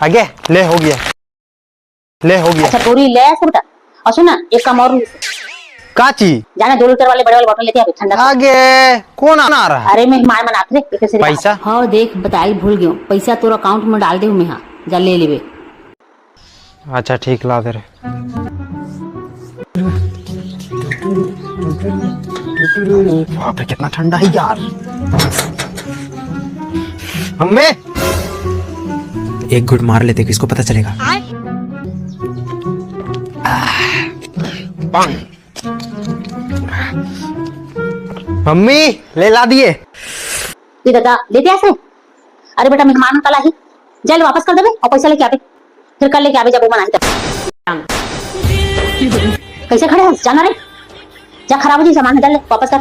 आगे ले हो गया, ले हो गया। अच्छा पूरी ले आया बेटा। और सुन ना, एक काम और का चीज? जाना 2 लीटर वाले बड़े वाले बोतल लेते आ ठंडा। आगे कौन आ रहा है? अरे मेहमान मनाते रे एक से पैसा? हाँ देख बताई भूल गयो, पैसा तोर अकाउंट में डाल दे हूं मैं। हां जा ले लेबे। अच्छा ठीक ला दे रे। वहाँ पे कितना ठंडा है यार। हमें एक घुट मार लेते, किसको पता चलेगा। मम्मी ले ला दिए। ये दादा लेते आसे। अरे बेटा मेहमान कल आई, जल्द वापस कर देबे और पैसा लेके आबे, फिर कल लेके आबे जब वो मना तब। कैसे खड़े हैं, जाना रे जा, खराब हो जी सामान, जल्द वापस कर।